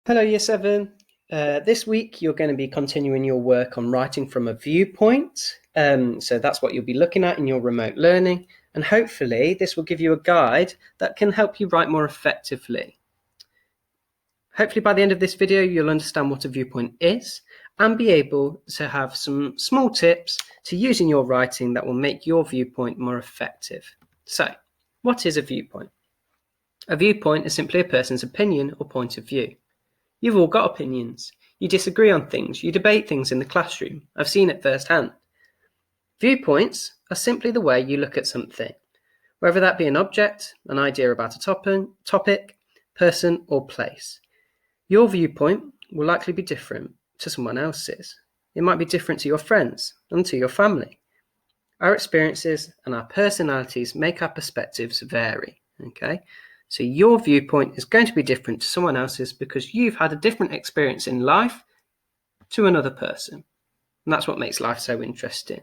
Hello, Year 7. This week you're going to be continuing your work on writing from a viewpoint. So that's what you'll be looking at in your remote learning. And hopefully this will give you a guide that can help you write more effectively. Hopefully by the end of this video you'll understand what a viewpoint is and be able to have some small tips to use in your writing that will make your viewpoint more effective. So, what is a viewpoint? A viewpoint is simply a person's opinion or point of view. You've all got opinions. You disagree on things. You debate things in the classroom. I've seen it firsthand. Viewpoints are simply the way you look at something, whether that be an object, an idea about a topic, person, or place. Your viewpoint will likely be different to someone else's. It might be different to your friends and to your family. Our experiences and our personalities make our perspectives vary, okay? So your viewpoint is going to be different to someone else's because you've had a different experience in life to another person. And that's what makes life so interesting.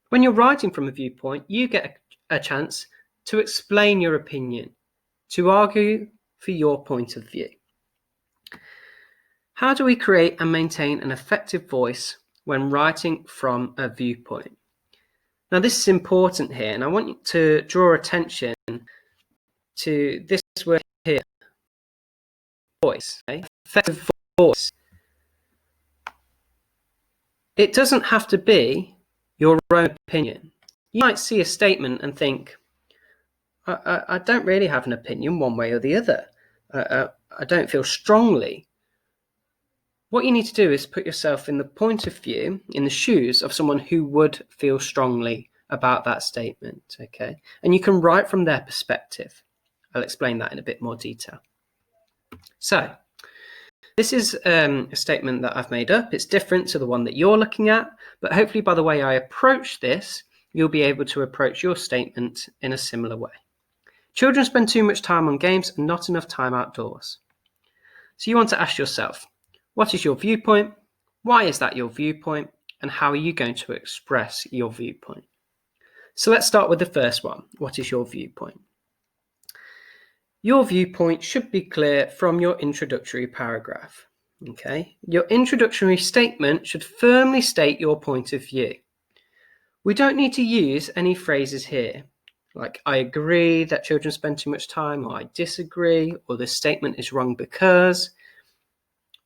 When you're writing from a viewpoint, you get a chance to explain your opinion, to argue for your point of view. How do we create and maintain an effective voice when writing from a viewpoint? Now, this is important here, and I want you to draw attention to this word here, voice, okay? Effective voice. It doesn't have to be your own opinion. You might see a statement and think, I don't really have an opinion one way or the other. I don't feel strongly. What you need to do is put yourself in the point of view, in the shoes of someone who would feel strongly about that statement, okay? And you can write from their perspective. I'll explain that in a bit more detail. So, this is a statement that I've made up. It's different to the one that you're looking at, but hopefully by the way I approach this, you'll be able to approach your statement in a similar way. Children spend too much time on games and not enough time outdoors. So you want to ask yourself, what is your viewpoint? Why is that your viewpoint? And how are you going to express your viewpoint? So let's start with the first one. What is your viewpoint? Your viewpoint should be clear from your introductory paragraph. Okay? Your introductory statement should firmly state your point of view. We don't need to use any phrases here, like I agree that children spend too much time, or I disagree, or this statement is wrong because.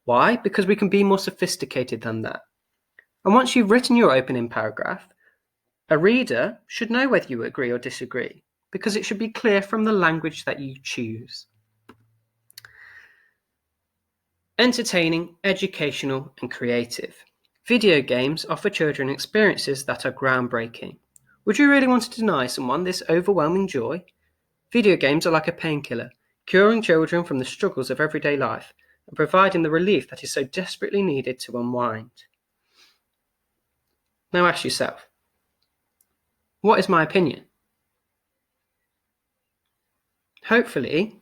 Why? Because we can be more sophisticated than that. And once you've written your opening paragraph, a reader should know whether you agree or disagree, because it should be clear from the language that you choose. Entertaining, educational, and creative. Video games offer children experiences that are groundbreaking. Would you really want to deny someone this overwhelming joy? Video games are like a painkiller, curing children from the struggles of everyday life and providing the relief that is so desperately needed to unwind. Now ask yourself, what is my opinion? Hopefully,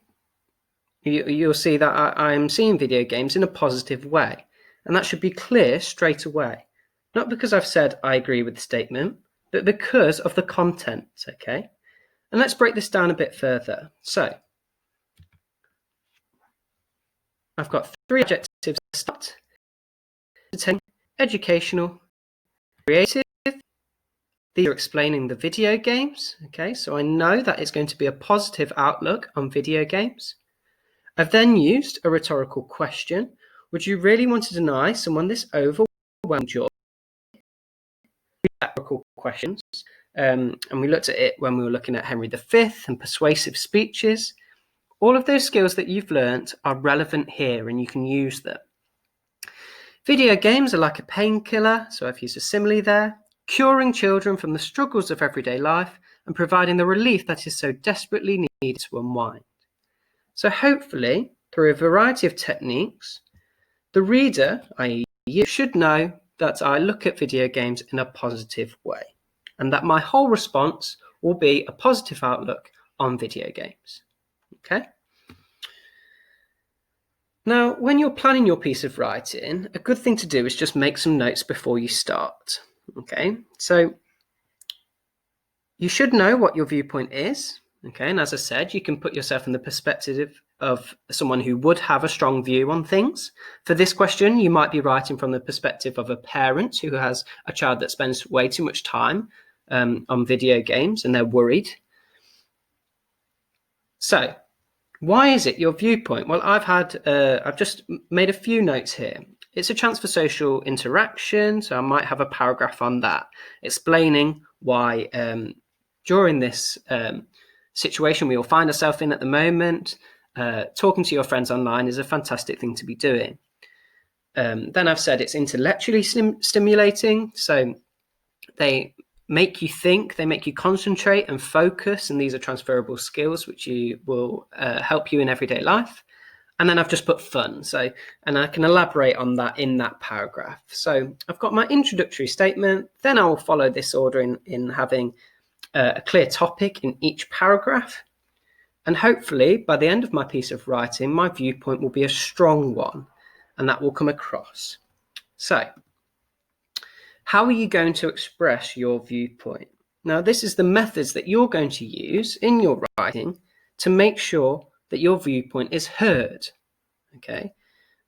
you'll see that I'm seeing video games in a positive way, and that should be clear straight away. Not because I've said I agree with the statement, but because of the content, okay? And let's break this down a bit further. So, I've got 3 adjectives to start. Entertaining, educational, creative. These are explaining the video games, okay? So I know that it's going to be a positive outlook on video games. I've then used a rhetorical question. Would you really want to deny someone this overwhelming joy? Rhetorical questions. And we looked at it when we were looking at Henry V and persuasive speeches. All of those skills that you've learnt are relevant here and you can use them. Video games are like a painkiller, so I've used a simile there, curing children from the struggles of everyday life and providing the relief that is so desperately needed to unwind. So hopefully, through a variety of techniques, the reader, i.e. you, should know that I look at video games in a positive way and that my whole response will be a positive outlook on video games. Okay? Now, when you're planning your piece of writing, a good thing to do is just make some notes before you start. Okay, so you should know what your viewpoint is. Okay, and as I said, you can put yourself in the perspective of someone who would have a strong view on things. For this question, you might be writing from the perspective of a parent who has a child that spends way too much time on video games and they're worried. So, why is it your viewpoint? Well, I've just made a few notes here. It's a chance for social interaction, so I might have a paragraph on that, explaining why during this situation we all find ourselves in at the moment, talking to your friends online is a fantastic thing to be doing. Then I've said it's intellectually stimulating, so they make you think, they make you concentrate and focus, and these are transferable skills which you will help you in everyday life. And then I've just put fun, and I can elaborate on that in that paragraph. So I've got my introductory statement, then I will follow this order in having a clear topic in each paragraph. And hopefully by the end of my piece of writing, my viewpoint will be a strong one, and that will come across. So, how are you going to express your viewpoint? Now, this is the methods that you're going to use in your writing to make sure that your viewpoint is heard. Okay?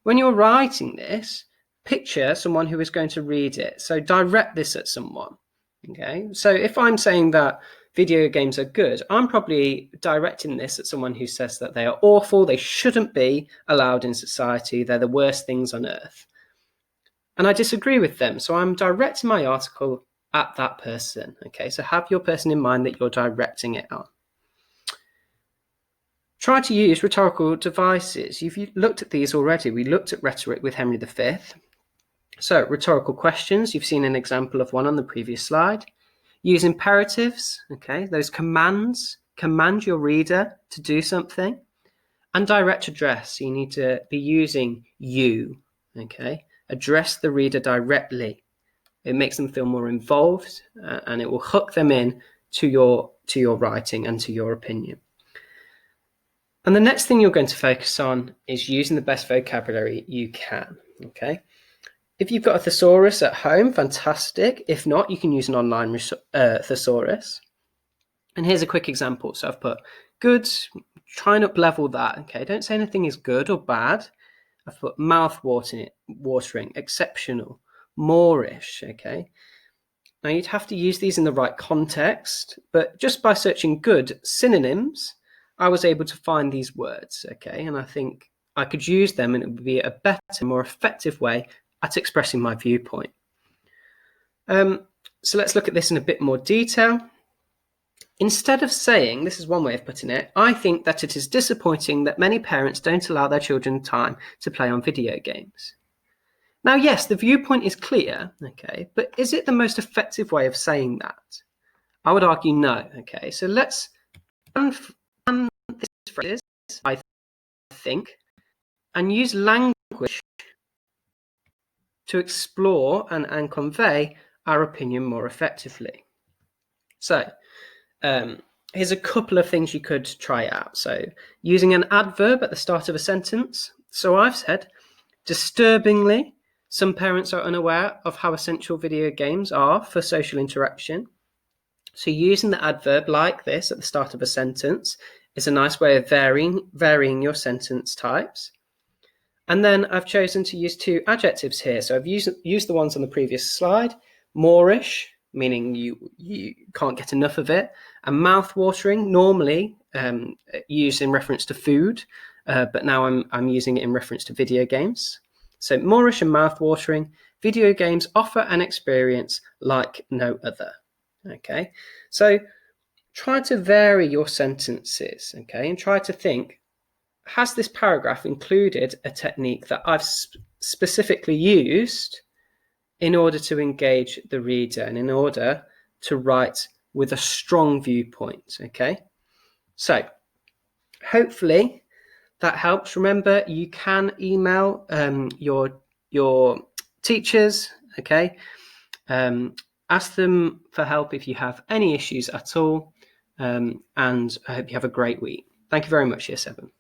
When you're writing this, picture someone who is going to read it. So direct this at someone. Okay? So if I'm saying that video games are good, I'm probably directing this at someone who says that they are awful, they shouldn't be allowed in society, they're the worst things on earth. And I disagree with them, so I'm directing my article at that person. Okay, so have your person in mind that you're directing it on. Try to use rhetorical devices. You've looked at these already. We looked at rhetoric with Henry V. So rhetorical questions, you've seen an example of one on the previous slide. Use imperatives, okay, those commands, command your reader to do something. And direct address, you need to be using you, okay. Address the reader directly. It makes them feel more involved and it will hook them in to your writing and to your opinion. And the next thing you're going to focus on is using the best vocabulary you can, okay? If you've got a thesaurus at home, fantastic. If not, you can use an online thesaurus. And here's a quick example. So I've put good, try and up-level that, okay? Don't say anything is good or bad. I've put mouth-watering, exceptional, moreish, okay? Now you'd have to use these in the right context, but just by searching good synonyms, I was able to find these words, okay? And I think I could use them and it would be a better, more effective way at expressing my viewpoint. So let's look at this in a bit more detail. Instead of saying, this is one way of putting it, I think that it is disappointing that many parents don't allow their children time to play on video games. Now, yes, the viewpoint is clear, okay, but is it the most effective way of saying that? I would argue no, okay. So let's ban this phrase, I think, and use language to explore and convey our opinion more effectively. So, here's a couple of things you could try out. So using an adverb at the start of a sentence. So I've said, disturbingly, some parents are unaware of how essential video games are for social interaction. So using the adverb like this at the start of a sentence is a nice way of varying your sentence types. And then I've chosen to use two adjectives here. So I've used the ones on the previous slide, moreish, meaning you can't get enough of it, and mouth-watering, normally used in reference to food, but now I'm using it in reference to video games. So moreish and mouth-watering, video games offer an experience like no other. Okay, so try to vary your sentences, okay, and try to think, has this paragraph included a technique that I've specifically used in order to engage the reader and in order to write with a strong viewpoint, okay? So hopefully that helps. Remember, you can email your teachers, okay? Ask them for help if you have any issues at all, and I hope you have a great week. Thank you very much, Year 7.